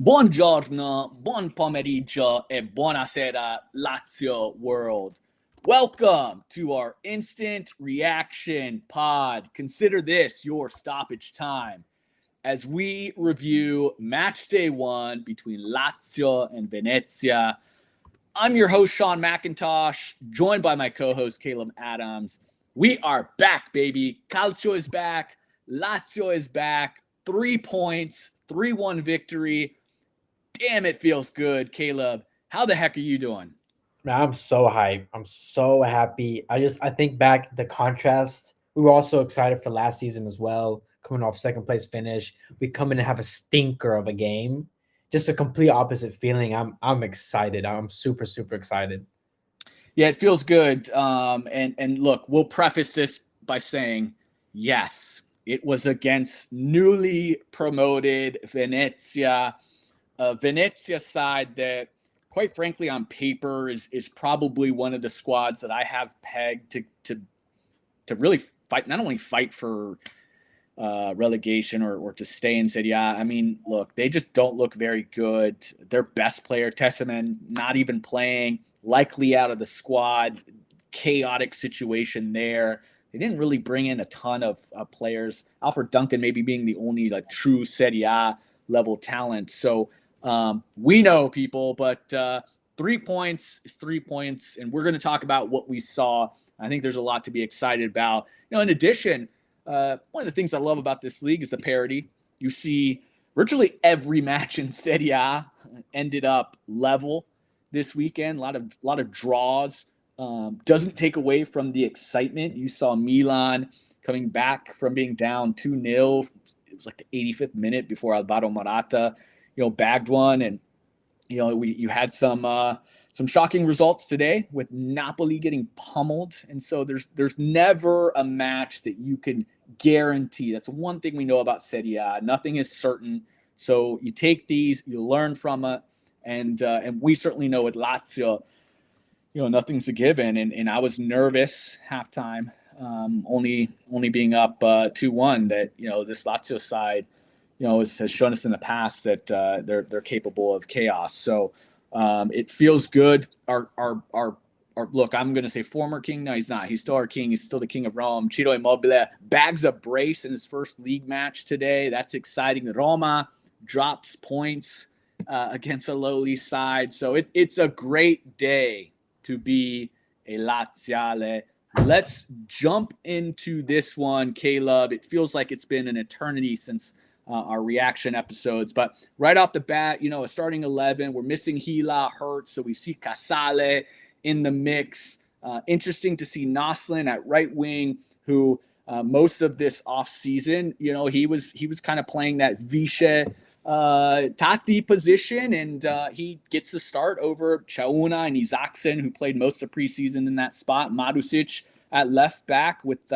Buongiorno, buon pomeriggio, e buonasera, Lazio world. Welcome to our instant reaction pod. Consider this your stoppage time as we review match day one between Lazio and Venezia. I'm your host, Sean McIntosh, joined by my co-host, Caleb Adams. We are back, baby. Calcio is back. Lazio is back. 3 points, 3-1 victory. Damn, it feels good, Caleb. How the heck are you doing? Man, I'm so hyped. I'm so happy. I think back the contrast. We were also excited for last season as well, coming off second place finish. We come in and have a stinker of a game. Just a complete opposite feeling. I'm excited. I'm super excited. Yeah, it feels good. And look, we'll preface this by saying, yes, it was against newly promoted Venezia. Venezia side that, quite frankly, on paper is probably one of the squads that I have pegged to really fight, not only fight for relegation or to stay in Serie A. I mean, look, they just don't look very good. Their best player, Tessaman, not even playing, likely out of the squad. Chaotic situation there. They didn't really bring in a ton of players. Alfred Duncan maybe being the only true Serie A level talent. So we know, people, but 3 points is 3 points, and we're going to talk about what we saw. I think there's a lot to be excited about. In addition, one of the things I love about this league is the parity. You see virtually every match in Serie A ended up level this weekend. A lot of draws. Doesn't take away from the excitement. You saw Milan coming back from being down 2-0. It was like the 85th minute before Alvaro Morata bagged one, and you had some shocking results today with Napoli getting pummeled, and so there's never a match that you can guarantee. That's one thing we know about Serie A. Nothing is certain, so you take these, you learn from it, and we certainly know with Lazio, nothing's a given, and I was nervous halftime, only being up 2-1, that this Lazio side has shown us in the past that they're capable of chaos. So it feels good. Our look, I'm going to say former king. No, he's not. He's still our king. He's still the king of Rome. Ciro Immobile bags a brace in his first league match today. That's exciting. Roma drops points against a lowly side. So it's a great day to be a Laziale. Let's jump into this one, Caleb. It feels like it's been an eternity since our reaction episodes, but right off the bat, a starting 11, we're missing Gila hurt, so we see Casale in the mix. Interesting to see Naslin at right wing, who most of this off season, he was kind of playing that Vice Tati position, and he gets the start over Chauna and Isaacson, who played most of preseason in that spot. Marusic at left back with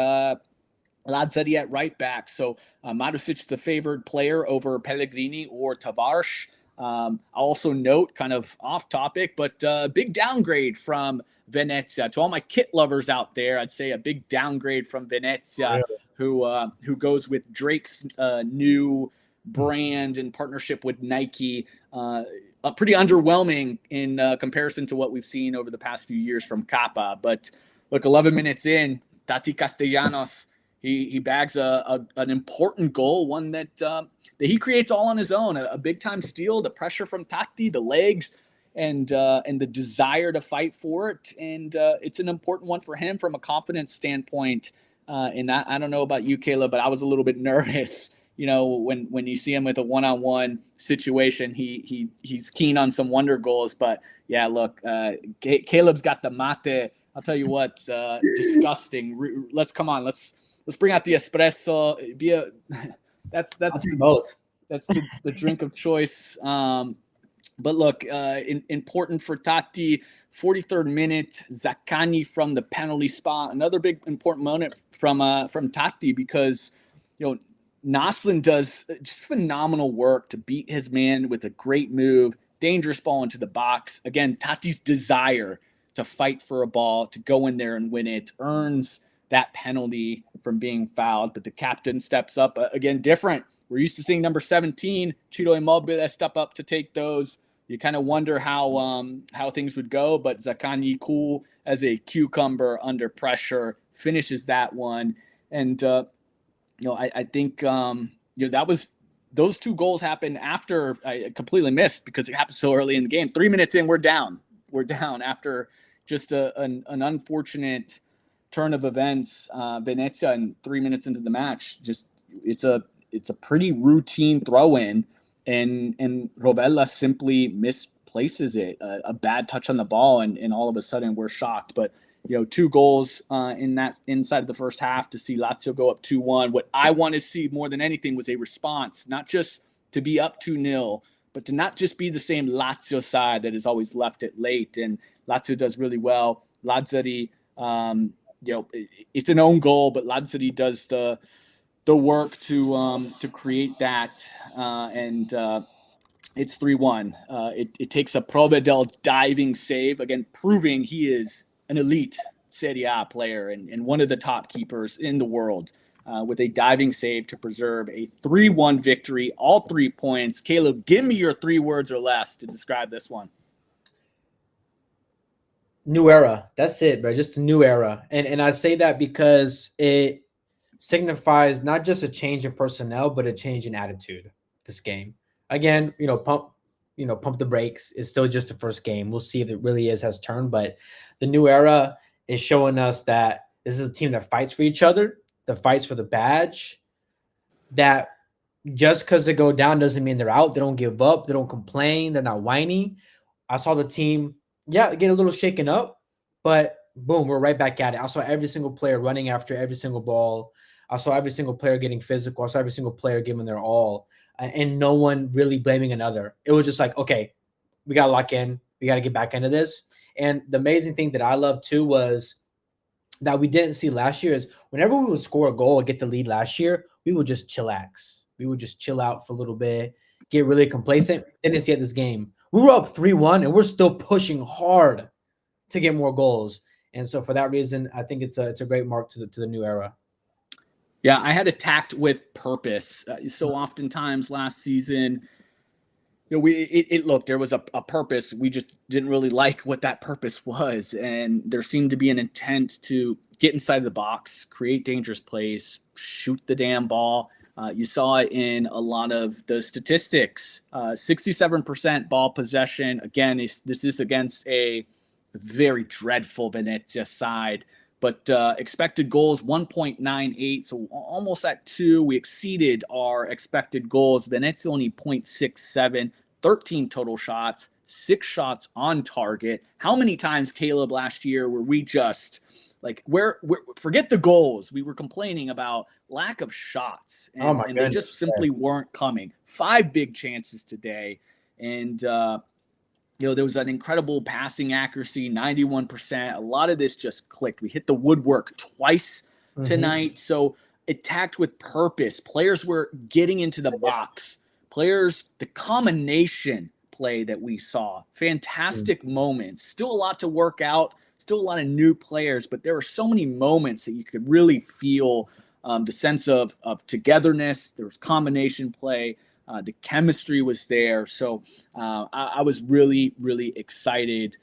Lazzari at right back. So Marusic the favored player over Pellegrini or Tavares. I'll also note, kind of off topic, but big downgrade from Venezia. To all my kit lovers out there, I'd say a big downgrade from Venezia, really? who goes with Drake's new brand in partnership with Nike. Pretty underwhelming in comparison to what we've seen over the past few years from Kappa. But look, 11 minutes in, Tati Castellanos, he bags an important goal, one that he creates all on his own. A big time steal, the pressure from Tati, the legs, and the desire to fight for it. And it's an important one for him from a confidence standpoint. And I don't know about you, Caleb, but I was a little bit nervous. When you see him with a one-on-one situation, he's keen on some wonder goals. But yeah, look, Caleb's got the mate. I'll tell you what, disgusting. Let's bring out the espresso. That's both. That's the drink of choice. But look, important for Tati. 43rd minute, Zaccagni from the penalty spot. Another big important moment from Tati, because Naslin does just phenomenal work to beat his man with a great move, dangerous ball into the box. Again, Tati's desire to fight for a ball, to go in there and win it, earns that penalty from being fouled. But the captain steps up. Again, different. we're used to seeing number 17, Ciro Immobile, step up to take those. You kind of wonder how things would go, but Zaccagni, cool as a cucumber under pressure, finishes that one. And I think that was those two goals happened after I completely missed because it happened so early in the game. 3 minutes in, we're down. We're down after just an unfortunate turn of events. Venezia, and 3 minutes into the match, just it's a pretty routine throw in, and Rovella simply misplaces it. A bad touch on the ball, and all of a sudden we're shocked. But two goals in that inside of the first half to see Lazio go up 2-1. What I want to see more than anything was a response, not just to be up 2-0, but to not just be the same Lazio side that has always left it late. And Lazio does really well. Lazzari, it's an own goal, but Lazzari does the work to create that, and it's 3-1. It takes a Provedel diving save, again, proving he is an elite Serie A player and one of the top keepers in the world, with a diving save to preserve a 3-1 victory, all 3 points. Caleb, give me your 3 words or less to describe this one. New era. That's it, bro. Just a new era. And I say that because it signifies not just a change in personnel, but a change in attitude this game. Again, pump the brakes. It's still just the first game. We'll see if it really has turned, but the new era is showing us that this is a team that fights for each other, that fights for the badge, that just because they go down doesn't mean they're out. They don't give up. They don't complain. They're not whiny. I saw the team, get a little shaken up, but boom, we're right back at it. I saw every single player running after every single ball. I saw every single player getting physical. I saw every single player giving their all, and no one really blaming another. It was just like, okay, we got to lock in. We got to get back into this. And the amazing thing that I love too was that we didn't see last year is whenever we would score a goal and get the lead last year, we would just chillax. We would just chill out for a little bit, get really complacent. Didn't see it this game. We were up 3-1 and we're still pushing hard to get more goals. And so for that reason, I think it's a great mark to the new era. Yeah, I had attacked with purpose. So oftentimes last season, look, there was a purpose. We just didn't really like what that purpose was. And there seemed to be an intent to get inside the box, create dangerous plays, shoot the damn ball. You saw it in a lot of the statistics. 67% ball possession. Again, this is against a very dreadful Venezia side. But expected goals, 1.98, so almost at 2. We exceeded our expected goals. Venezia only 0.67, 13 total shots, 6 shots on target. How many times, Caleb, last year were we just forget the goals? We were complaining about lack of shots, and they just simply weren't coming. 5 big chances today, and there was an incredible passing accuracy, 91%. A lot of this just clicked. We hit the woodwork twice tonight. So attacked with purpose. Players were getting into the box. The combination play that we saw, fantastic moments. Still a lot to work out. Still a lot of new players, but there were so many moments that you could really feel the sense of togetherness. There was combination play. The chemistry was there. So I was really, really excited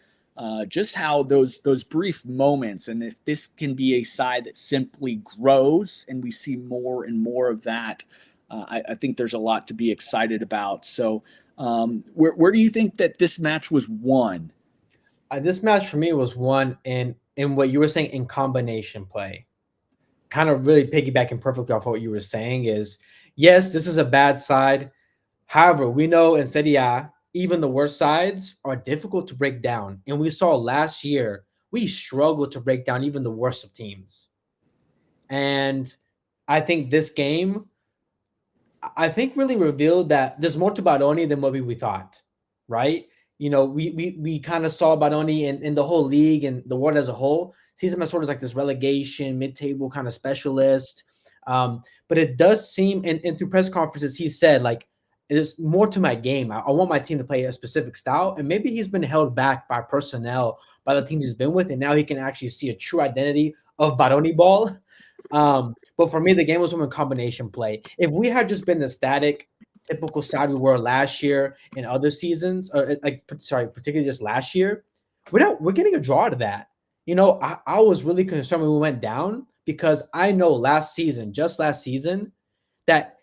just how those brief moments, and if this can be a side that simply grows and we see more and more of that, I think there's a lot to be excited about. So where do you think that this match was won? This match for me was won in what you were saying, in combination play. Kind of really piggybacking perfectly off what you were saying is, yes, this is a bad side. However, we know in Serie A, even the worst sides are difficult to break down. And we saw last year, we struggled to break down even the worst of teams. And I think this game, really revealed that there's more to Baroni than what we thought, right? We kind of saw Baroni in the whole league and the world as a whole, sees him as sort of like this relegation, mid-table kind of specialist. But it does seem, and through press conferences, he said, like, there's more to my game. I want my team to play a specific style. And maybe he's been held back by personnel, by the teams he's been with. And now he can actually see a true identity of Baroni ball. But But for me, the game was from a combination play. If we had just been the static, typical side we were last year and other seasons, or particularly just last year, we're getting a draw to that. I was really concerned when we went down because I know just last season, that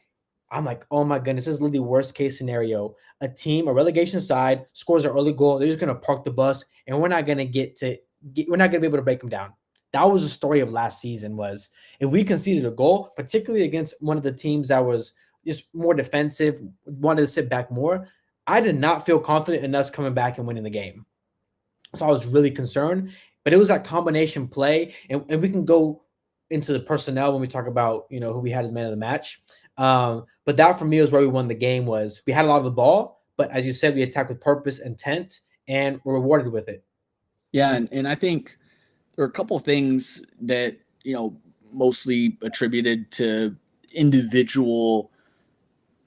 I'm like, oh my goodness, this is literally worst case scenario. A team, a relegation side, scores an early goal. They're just gonna park the bus, and we're not gonna we're not gonna be able to break them down. That was the story of last season. Was if we conceded a goal, particularly against one of the teams that was just more defensive, wanted to sit back more, I did not feel confident in us coming back and winning the game. So I was really concerned. But it was that combination play, and we can go into the personnel when we talk about who we had as man of the match. But that for me was where we won the game. Was we had a lot of the ball, but as you said, we attacked with purpose, intent, and we're rewarded with it. Yeah, and I think there are a couple of things that mostly attributed to individual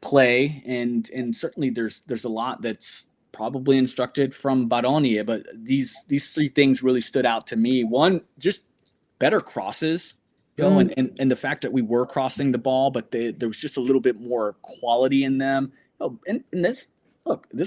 play, and certainly there's a lot that's probably instructed from Baroni, but these three things really stood out to me. One, just better crosses, and the fact that we were crossing the ball, but there was just a little bit more quality in them. And this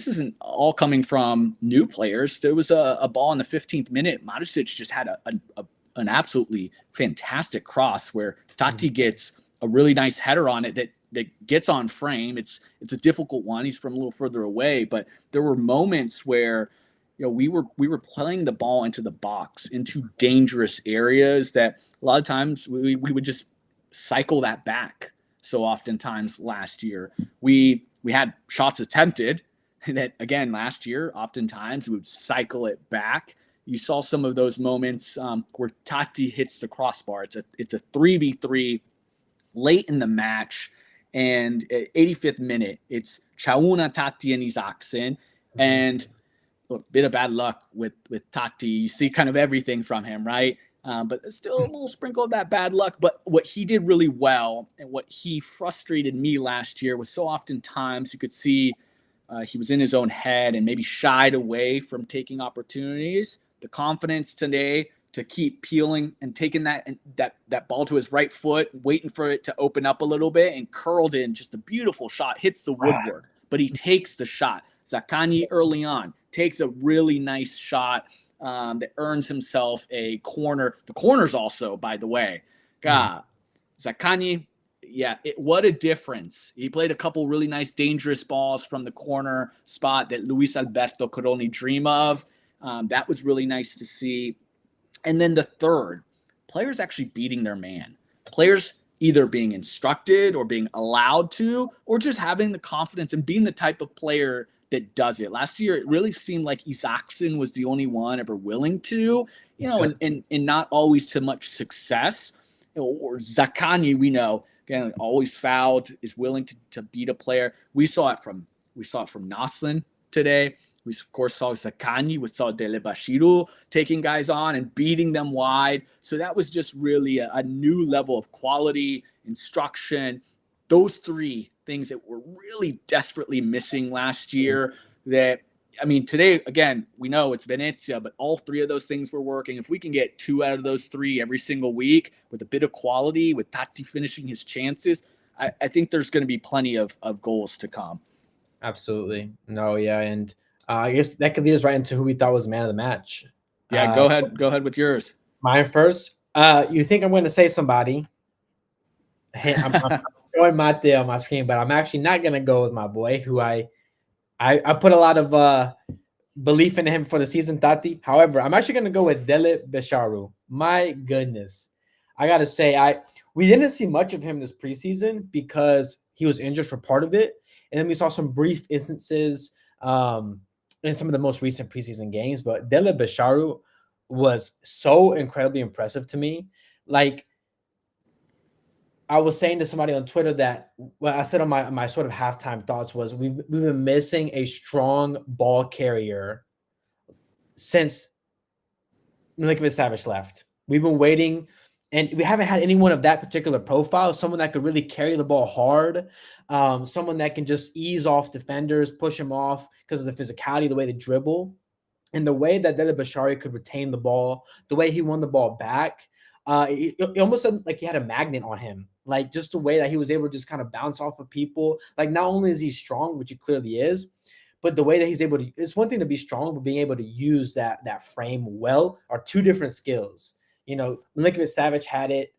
isn't all coming from new players. There was a ball in the 15th minute. Marusic just had an absolutely fantastic cross where Tati gets a really nice header on it that gets on frame. It's a difficult one. He's from a little further away, but there were moments where we were playing the ball into the box, into dangerous areas that a lot of times we would just cycle that back. So oftentimes last year we had shots attempted that, again, last year oftentimes we would cycle it back. You saw some of those moments where Tati hits the crossbar. It's a 3v3 late in the match. And at 85th minute, it's Chauna, Tati, and Isaacson. And look, bit of bad luck with Tati. You see kind of everything from him, right? But still a little sprinkle of that bad luck. But what he did really well, and what he frustrated me last year, was so oftentimes you could see he was in his own head and maybe shied away from taking opportunities. The confidence today to keep peeling and taking that ball to his right foot, waiting for it to open up a little bit, and curled in just a beautiful shot, hits the woodwork, but he takes the shot. Zaccagni early on takes a really nice shot that earns himself a corner. The corners also, by the way. God, Zaccagni, what a difference. He played a couple really nice, dangerous balls from the corner spot that Luis Alberto could only dream of. That was really nice to see. And then the third, players actually beating their man. Players either being instructed or being allowed to, or just having the confidence and being the type of player that does it. Last year, it really seemed like Isaacson was the only one ever willing to, and not always to much success. Or Zaccagni, we know, again, always fouled, is willing to beat a player. We saw it from Naslin today. We, of course, saw Zaccagni. We saw Delebashiru taking guys on and beating them wide. So that was just really a new level of quality, instruction. Those three things that were really desperately missing last year that, I mean, today, again, we know it's Venezia, but all three of those things were working. If we can get 2 out of those 3 every single week with a bit of quality, with Tati finishing his chances, I think there's going to be plenty of goals to come. Absolutely. No, yeah. And I guess that could lead us right into who we thought was man of the match. Yeah, go ahead with yours. Mine first. You think I'm going to say somebody? I'm showing Mateo on my screen, but I'm actually not going to go with my boy, who I put a lot of belief in him for the season, Tati. However, I'm actually going to go with Dele Besharu. My goodness, I got to say, we didn't see much of him this preseason because he was injured for part of it, and then we saw some brief instances in some of the most recent preseason games. But Dele Besharu was so incredibly impressive to me. Like, I was saying to somebody on Twitter that what I said on my sort of halftime thoughts was we've been missing a strong ball carrier since Milinkovic Savic left. We've been waiting, and we haven't had anyone of that particular profile, someone that could really carry the ball hard, someone that can just ease off defenders, push them off because of the physicality, the way they dribble, and the way that Dele Bashari could retain the ball, the way he won the ball back. It almost like he had a magnet on him. Like just the way that he was able to just kind of bounce off of people. Like not only is he strong, which he clearly is, but the way that he's able to, it's one thing to be strong, but being able to use that frame well are two different skills. You know, Milinkovic Savic had it.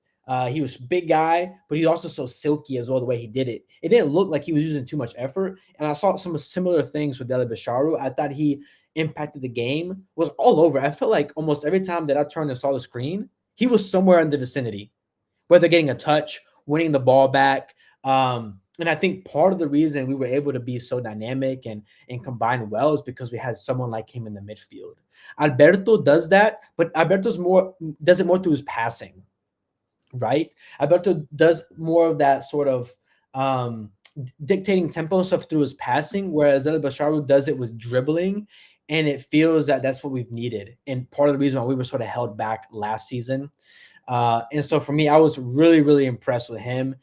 He was a big guy, but he's also so silky as well, the way he did it. It didn't look like he was using too much effort. And I saw some similar things with Dele Basharu. I thought he impacted the game, was all over. I felt like almost every time that I turned and saw the screen, he was somewhere in the vicinity, whether getting a touch, winning the ball back. And I think part of the reason we were able to be so dynamic and combine well is because we had someone like him in the midfield. Alberto does that, but Alberto's does it more through his passing, right? Alberto does more of that sort of dictating tempo and stuff through his passing, whereas El Basharu does it with dribbling, and it feels that that's what we've needed. And part of the reason why we were sort of held back last season. And so for me, I was really, really impressed with him.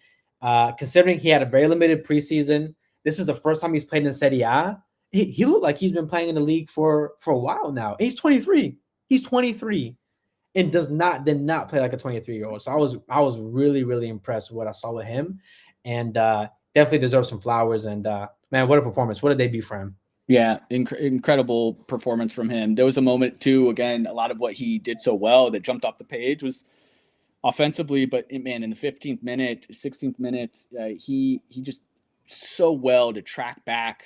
Considering he had a very limited preseason, this is the first time he's played in Serie A. He looked like he's been playing in the league for a while now. He's 23. He's 23 and did not play like a 23-year-old. So I was really, really impressed with what I saw with him, and definitely deserves some flowers. And man, what a performance! What did they be for him? Yeah, incredible performance from him. There was a moment too, again, a lot of what he did so well that jumped off the page was offensively, but man, in the 15th minute, 16th minute, he just so well to track back,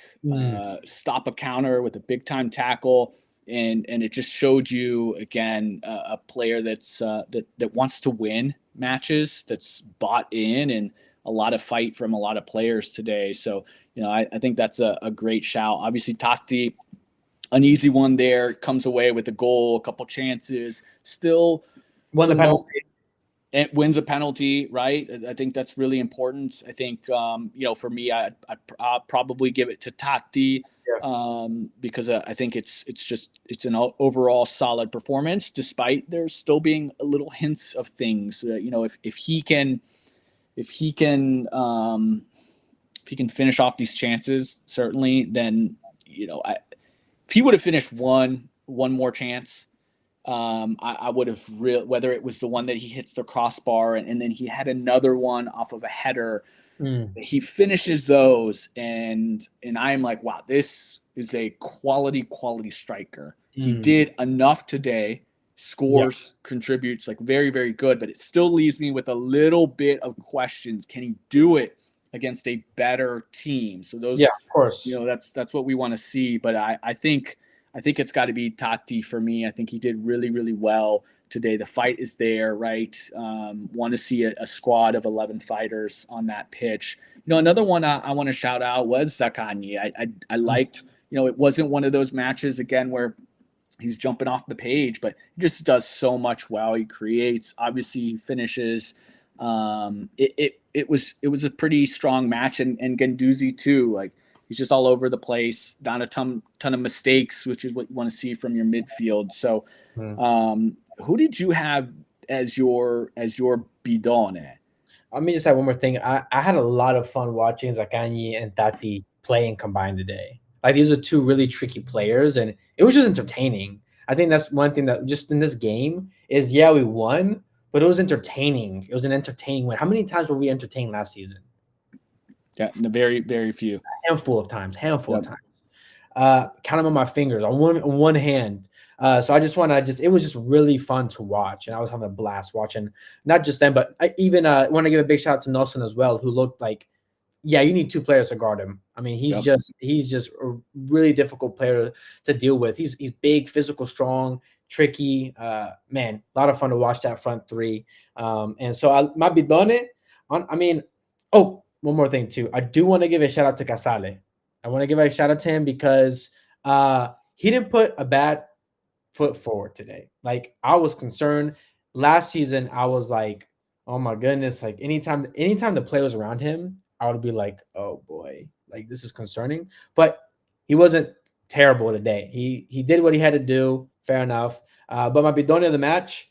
stop a counter with a big time tackle, and it just showed you again a player that's that wants to win matches, that's bought in, and a lot of fight from a lot of players today. So I think that's a great shout. Obviously, Totti, an easy one there, comes away with a goal, a couple chances, still won the penalty. It wins a penalty, right? I think that's really important. I think, for me, I'd probably give it to Totti because I think it's an overall solid performance, despite there still being a little hints of things. If he can finish off these chances, certainly, then if he would have finished one more chance. I would have whether it was the one that he hits the crossbar and then he had another one off of a header. He finishes those and I'm like, wow, this is a quality striker. He did enough today, scores, contributes, like very, very good, but it still leaves me with a little bit of questions. Can he do it against a better team? So those, of course, that's what we want to see. But I think it's got to be Totti for me. I think he did really, really well today. The fight is there, right? Want to see a squad of 11 fighters on that pitch. Another one I want to shout out was Zaccagni. I liked, it wasn't one of those matches, again, where he's jumping off the page, but he just does so much well. He creates, obviously he finishes. It was a pretty strong match, and Guendouzi too. Like, he's just all over the place, not a ton of mistakes, which is what you want to see from your midfield. So, who did you have as your bidone? Let me just add one more thing. I had a lot of fun watching Zaccagni and Totti play and combine today. Like, these are two really tricky players, and it was just entertaining. I think that's one thing that just in this game is, we won, but it was entertaining. It was an entertaining win. How many times were we entertained last season? Yeah, very, very few. A handful of times. Count them on my fingers, on one hand. So I just want to it was just really fun to watch, and I was having a blast watching not just them, but I even want to give a big shout out to Nelson as well, who looked like, you need two players to guard him. I mean, he's just a really difficult player to deal with. He's big, physical, strong, tricky. Man, a lot of fun to watch that front three. And so my bidone one more thing too. I do want to give a shout out to Casale. I want to give a shout out to him because he didn't put a bad foot forward today. Like, I was concerned last season. I was like, oh my goodness. Like, anytime the play was around him, I would be like, oh boy, like, this is concerning. But he wasn't terrible today. He did what he had to do. Fair enough. But my bidone of the match,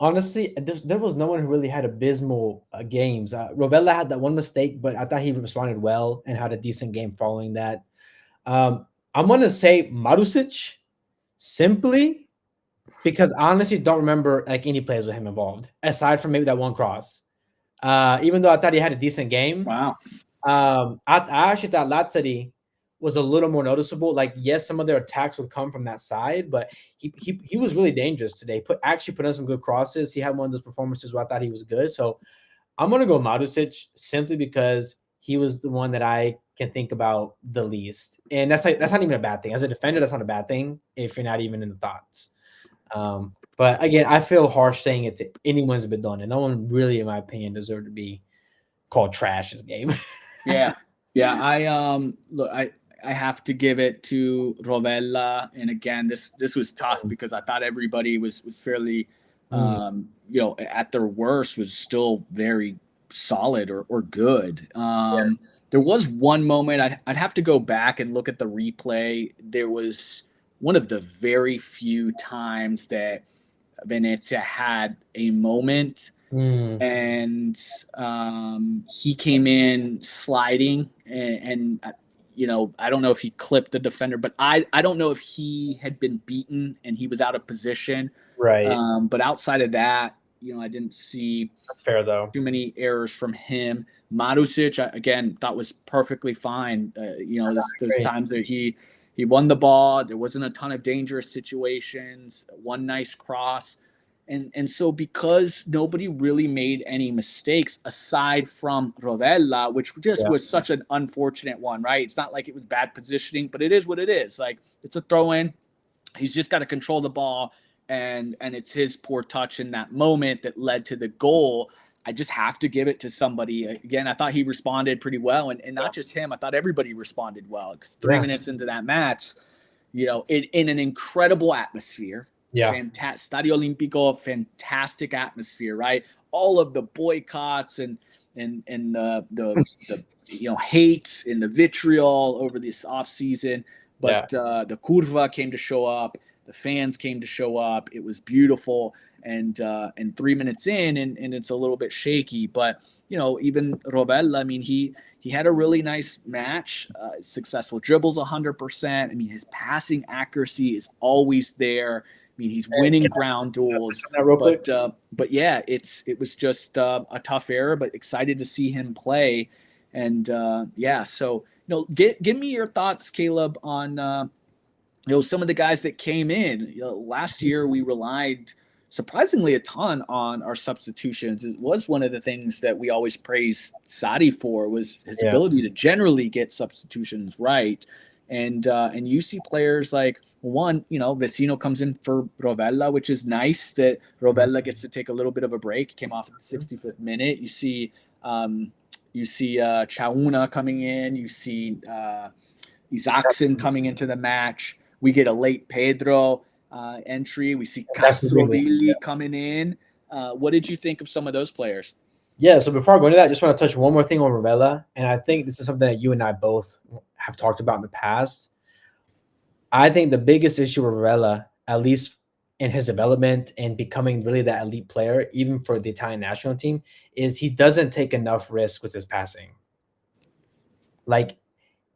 honestly, there was no one who really had abysmal games. Rovella had that one mistake, but I thought he responded well and had a decent game following that. I'm going to say Marusic, simply because I honestly don't remember like any plays with him involved, aside from maybe that one cross. Even though I thought he had a decent game, Wow. I actually thought Lazzari was a little more noticeable. Like, yes, some of their attacks would come from that side, but he was really dangerous today. Actually put on some good crosses. He had one of those performances where I thought he was good. So I'm gonna go Marusic simply because he was the one that I can think about the least, and that's not even a bad thing. As a defender, that's not a bad thing if you're not even in the thoughts. But again, I feel harsh saying it to anyone's been done, and no one really, in my opinion, deserved to be called trash this game. Yeah. Yeah. Look, I have to give it to Rovella. And again, this was tough because I thought everybody was fairly Mm, at their worst was still very solid or good. yeah. There was one moment I'd have to go back and look at the replay. There was one of the very few times that Venezia had a moment, Mm, and he came in sliding, and I don't know if he clipped the defender, but I don't know if he had been beaten and he was out of position. right. But outside of that, I didn't see That's fair though. too many errors from him. Marusic, again, thought was perfectly fine. Those Great. times that he won the ball, there wasn't a ton of dangerous situations. One nice cross, and so because nobody really made any mistakes aside from Rovella, which just Yeah. was such an unfortunate one, right? It's not like it was bad positioning, but it is what it is. Like it's a throw in. He's just got to control the ball, and it's his poor touch in that moment that led to the goal. I just have to give it to somebody. Again, I thought he responded pretty well, and Yeah. not just him. I thought everybody responded well because three Yeah. minutes into that match, in an incredible atmosphere, Yeah. fantastic Stadio Olimpico, fantastic atmosphere, right? All of the boycotts and the hate and the vitriol over this off season, Yeah. but the curva came to show up, the fans came to show up. It was beautiful, and 3 minutes in, and it's a little bit shaky, but even Rovella, I mean, he had a really nice match, successful dribbles 100%. I mean, his passing accuracy is always there. I mean, he's And winning can ground I duels, touch on that real quick? but yeah, it was just a tough error, but excited to see him play, and yeah. So give me your thoughts, Caleb, on some of the guys that came in. Last year we relied surprisingly a ton on our substitutions. It was one of the things that we always praised Sadi for, was his Yeah. ability to generally get substitutions right. And you see players like one, Vecino comes in for Rovella, which is nice that Rovella gets to take a little bit of a break. Came off at the 65th minute. You see Chauna coming in. You see Isaacson coming into the match. We get a late Pedro entry. We see That's really Castrovilli coming in. What did you think of some of those players? Yeah, so before I go into that, I just want to touch one more thing on Ravella, and I think this is something that you and I both have talked about in the past. I think the biggest issue with Ravella, at least in his development and becoming really that elite player, even for the Italian national team, is he doesn't take enough risk with his passing. Like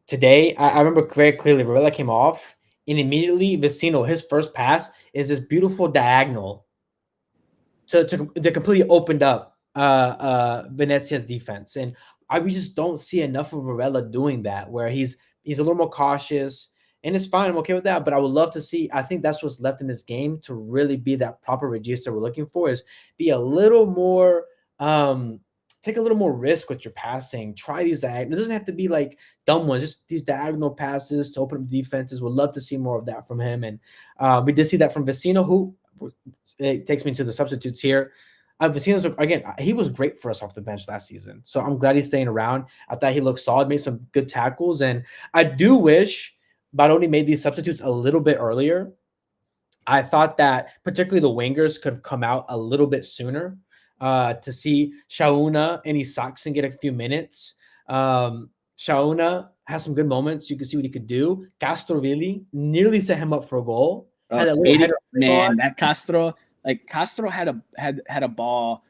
today, I remember very clearly, Ravella came off, and immediately Vecino, his first pass is this beautiful diagonal to completely opened up Venezia's defense, and we just don't see enough of Varela doing that. Where he's a little more cautious, and it's fine. I'm okay with that, but I would love to see. I think that's what's left in this game to really be that proper register we're looking for. Is be a little more. Take a little more risk with your passing. Try these. It doesn't have to be like dumb ones. Just these diagonal passes to open up defenses. Would love to see more of that from him, and we did see that from Vecino, who it takes me to the substitutes here. Vecino's again, he was great for us off the bench last season, so I'm glad he's staying around. I thought he looked solid, made some good tackles, and I do wish Baroni made these substitutes a little bit earlier. I thought that particularly the wingers could have come out a little bit sooner to see Shauna and Isaacson get a few minutes. Shauna has some good moments. You can see what he could do. Castrovilli nearly set him up for a goal. Had a little header on. Man, that Castro had a ball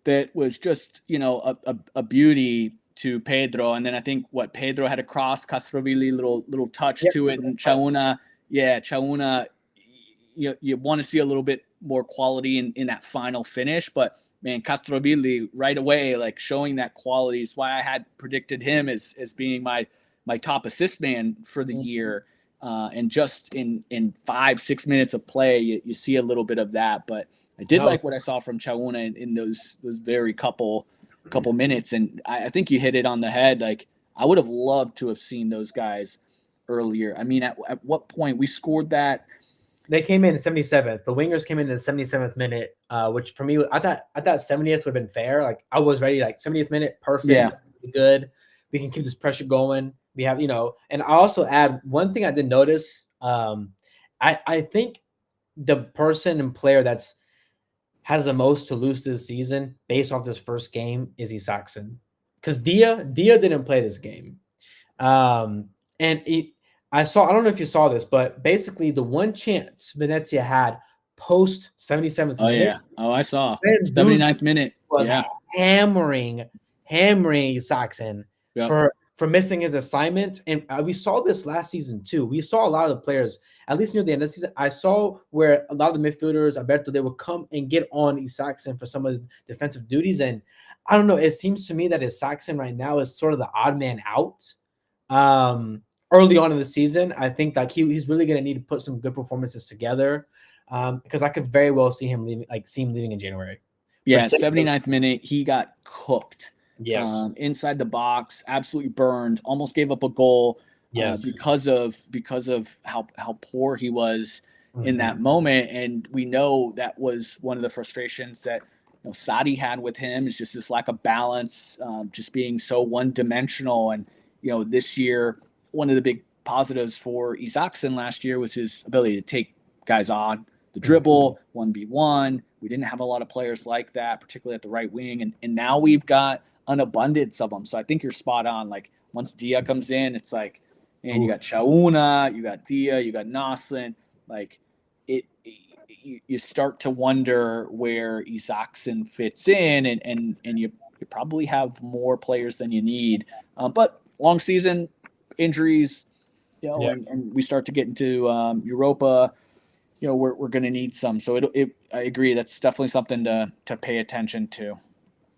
that was just a beauty to Pedro, and then I think what Pedro had a cross, Castrovilli little touch Yep. to it, and Chauna you want to see a little bit more quality in that final finish, but man, Castrovilli right away, like showing that quality is why I had predicted him as being my top assist man for the year. And just in 5-6 minutes of play, you see a little bit of that. But I did like what I saw from Chauna in those very couple minutes, and I think you hit it on the head. Like I would have loved to have seen those guys earlier. I mean, at what point we scored that? They came in 77th. The wingers came in the 77th minute, which for me, I thought 70th would have been fair. Like I was ready, like 70th minute, perfect, Yeah. good. We can keep this pressure going. We have, and I also add one thing I did notice. I think the person and player has the most to lose this season based off this first game is Isaacson, because Dia didn't play this game, and I don't know if you saw this, but basically the one chance Venezia had post 77th minute. Yeah. Oh, I saw 79th minute was hammering Isaacson for missing his assignment. And we saw this last season too. We saw a lot of the players, at least near the end of the season, I saw where a lot of the midfielders, Alberto, they would come and get on Isaacson for some of the defensive duties. And I don't know, it seems to me that Isaacson right now is sort of the odd man out. Early on in the season, I think that he's really going to need to put some good performances together, because I could very well see him leaving in January. Yeah, 79th minute, he got cooked. Yes. Inside the box, absolutely burned, almost gave up a goal. Yes. Because of how poor he was in that moment. And we know that was one of the frustrations that Sadi had with him, is just this lack of balance, just being so one-dimensional. And this year, one of the big positives for Isaacson last year was his ability to take guys on the dribble, 1v1. We didn't have a lot of players like that, particularly at the right wing. And now we've got an abundance of them. So I think you're spot on. Like once Dia comes in, it's like, man, you got Chauna, you got Dia, you got Naslin. Like you start to wonder where Isaacson fits in, and you probably have more players than you need. But long season, injuries, and we start to get into Europa. We're going to need some. So I agree. That's definitely something to pay attention to.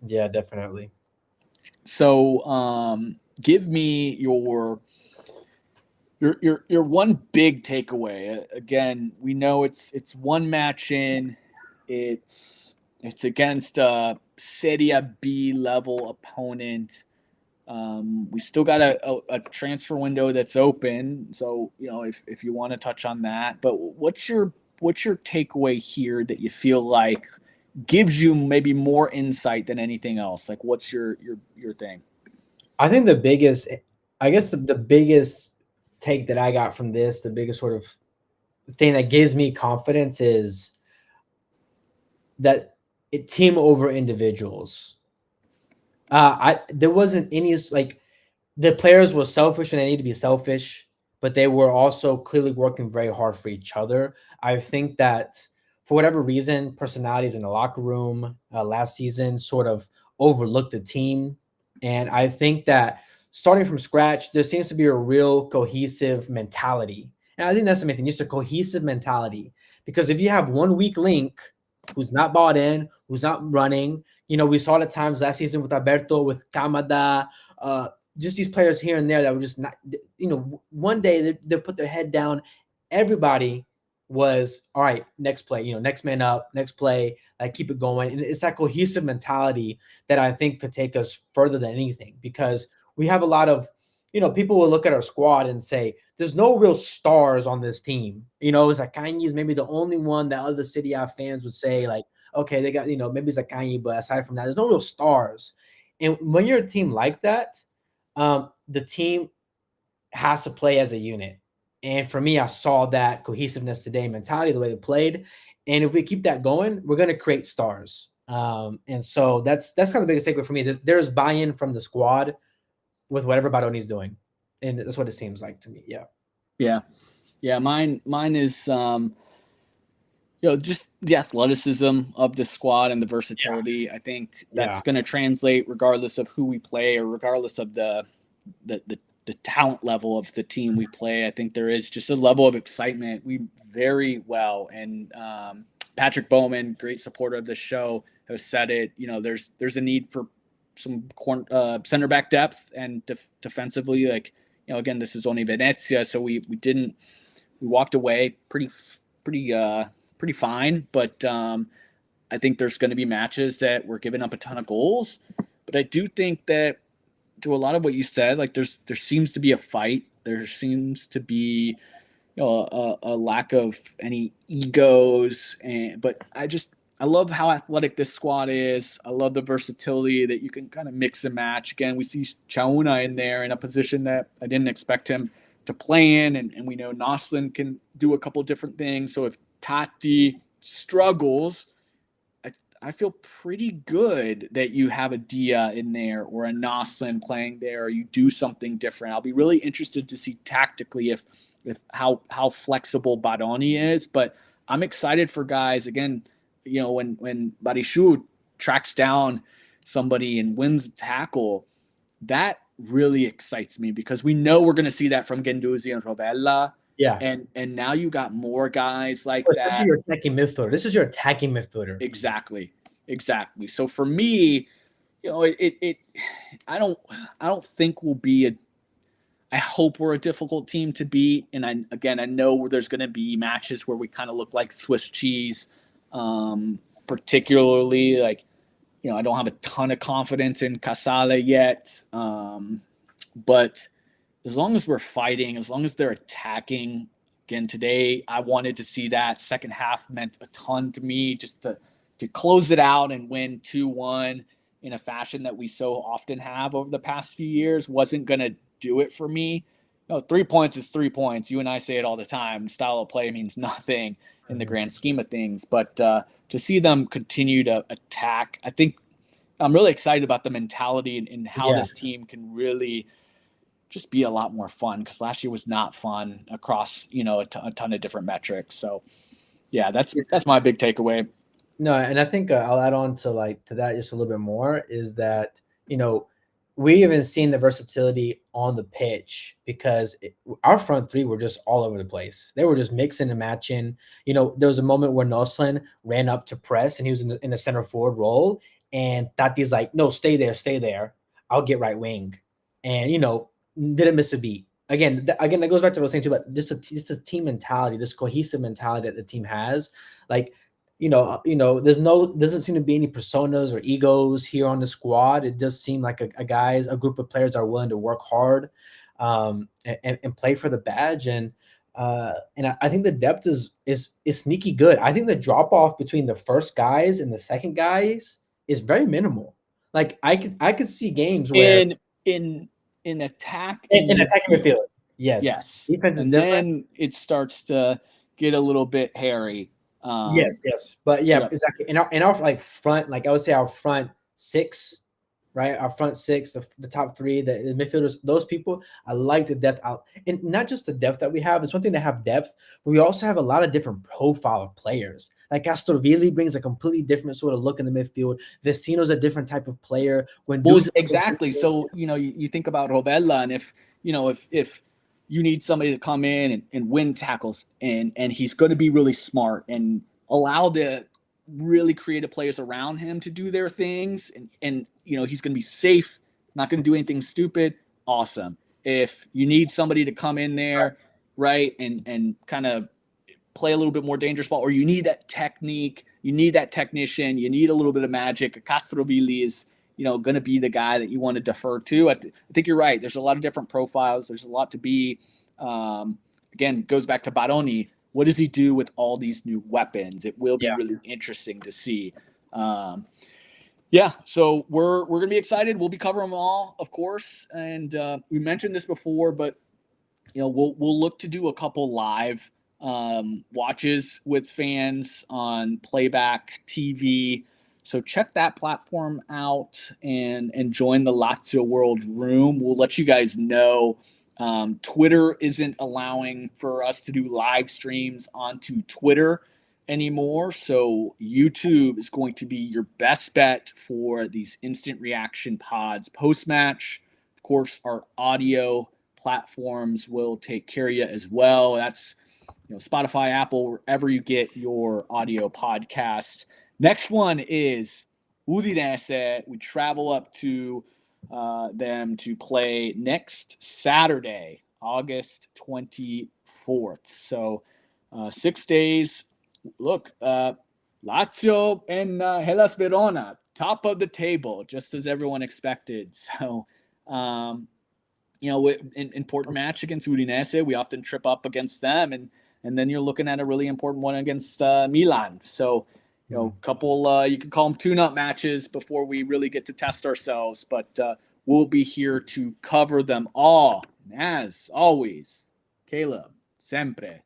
Yeah, definitely. So give me your one big takeaway. Again, we know it's one match in. It's against a Serie B level opponent. We still got a transfer window that's open. So, if you want to touch on that, but what's your takeaway here that you feel like gives you maybe more insight than anything else? Like what's your thing? I think the biggest take that I got from this, the biggest sort of thing that gives me confidence is that team over individuals. There wasn't any, like, the players were selfish when they need to be selfish, but they were also clearly working very hard for each other. I think that for whatever reason, personalities in the locker room last season sort of overlooked the team. And I think that starting from scratch, there seems to be a real cohesive mentality. And I think that's the main thing, just a cohesive mentality. Because if you have one weak link who's not bought in, who's not running, we saw it at times last season with Alberto, with Kamada, just these players here and there that were just not, one day they put their head down. Everybody was, all right, next play, next man up, next play, like keep it going. And it's that cohesive mentality that I think could take us further than anything, because we have a lot of, people will look at our squad and say, there's no real stars on this team. Zaccagni is maybe the only one that other City A fans would say, like, okay, they got, maybe Zaccagni, but aside from that, there's no real stars. And when you're a team like that, the team has to play as a unit. And for me, I saw that cohesiveness today, mentality, the way they played. And if we keep that going, we're going to create stars. And so that's kind of the biggest takeaway for me. There's buy-in from the squad with whatever Baroni's doing. And that's what it seems like to me. Yeah. Mine is, just the athleticism of the squad and the versatility. Yeah. I think that's going to translate regardless of who we play or regardless of the the talent level of the team we play. I think there is just a level of excitement. We very well, and Patrick Bowman, great supporter of the show, has said it. There's a need for some center back depth and defensively. Like, again, this is only Venezia, so we walked away pretty fine, but I think there's going to be matches that we're giving up a ton of goals. But I do think that, to a lot of what you said, like there seems to be a fight. There seems to be a lack of any egos, but I love how athletic this squad is. I love the versatility that you can kind of mix and match. Again, we see Chauna in there in a position that I didn't expect him to play in, and we know Noslin can do a couple different things. So if Tati struggles, I feel pretty good that you have a Dia in there or a Noslin playing there, or you do something different. I'll be really interested to see tactically if how flexible Baroni is, but I'm excited for guys. Again, when Barishu tracks down somebody and wins a tackle, that really excites me because we know we're going to see that from Guendouzi and Rovella. Yeah. And now you got more guys like that. This is your attacking midfielder. This is your attacking midfielder. Exactly. So for me, I don't think we'll be I hope we're a difficult team to beat. And I know there's going to be matches where we kind of look like Swiss cheese, particularly like, I don't have a ton of confidence in Casale yet. But as long as we're fighting, as long as they're attacking, again, today, I wanted to see that. Second half meant a ton to me, just to close it out and win 2-1 in a fashion that we so often have over the past few years. Wasn't going to do it for me. 3 points is 3 points. You and I say it all the time. Style of play means nothing in the grand scheme of things. But to see them continue to attack, I think I'm really excited about the mentality and how this team can really just be a lot more fun, because last year was not fun across, a ton of different metrics. So yeah, that's my big takeaway. No, and I think I'll add on to that just a little bit more is that, we haven't seen the versatility on the pitch because our front three were just all over the place. They were just mixing and matching. There was a moment where Noslin ran up to press and he was in the center forward role, and Tati's like, no, stay there. I'll get right wing. And, didn't miss a beat. Again, that goes back to what I was saying too, but this is a team mentality, this cohesive mentality that the team has. Like, doesn't seem to be any personas or egos here on the squad. It does seem like a group of players are willing to work hard, and play for the badge. And I think the depth is sneaky good. I think the drop off between the first guys and the second guys is very minimal. Like I could see games where in attack in attacking midfield. Yes. Defense is and different. Then it starts to get a little bit hairy. Yes. But exactly. In our like front, like I would say our front six, right? Our front six, the top three, the midfielders, those people, I like the depth out. And not just the depth that we have. It's one thing to have depth, but we also have a lot of different profile of players. Like Castrovilli brings a completely different sort of look in the midfield. Vecino's a different type of player. Exactly. So, you think about Rovella, and if you need somebody to come in and win tackles, and he's going to be really smart and allow the really creative players around him to do their things, and he's going to be safe, not going to do anything stupid. Awesome. If you need somebody to come in there, right, and kind of play a little bit more dangerous ball, or you need that technique, you need that technician, you need a little bit of magic, Castrovilli is going to be the guy that you want to defer to. I think you're right. There's a lot of different profiles. There's a lot to be. Again, goes back to Baroni. What does he do with all these new weapons? It will be really interesting to see. So we're going to be excited. We'll be covering them all, of course. And we mentioned this before, but we'll look to do a couple live watches with fans on Playback TV. So check that platform out and join the Lazio World Room. We'll let you guys know. Twitter isn't allowing for us to do live streams onto Twitter anymore. So YouTube is going to be your best bet for these instant reaction pods post-match. Of course, our audio platforms will take care of you as well. That's Spotify, Apple, wherever you get your audio podcast. Next one is Udinese. We travel up to them to play next Saturday, August 24th. So 6 days. Look, Lazio and Hellas Verona, top of the table, just as everyone expected. So, important match against Udinese, we often trip up against them, and then you're looking at a really important one against Milan. So, couple, you can call them tune-up matches before we really get to test ourselves, but we'll be here to cover them all. And as always, Caleb, sempre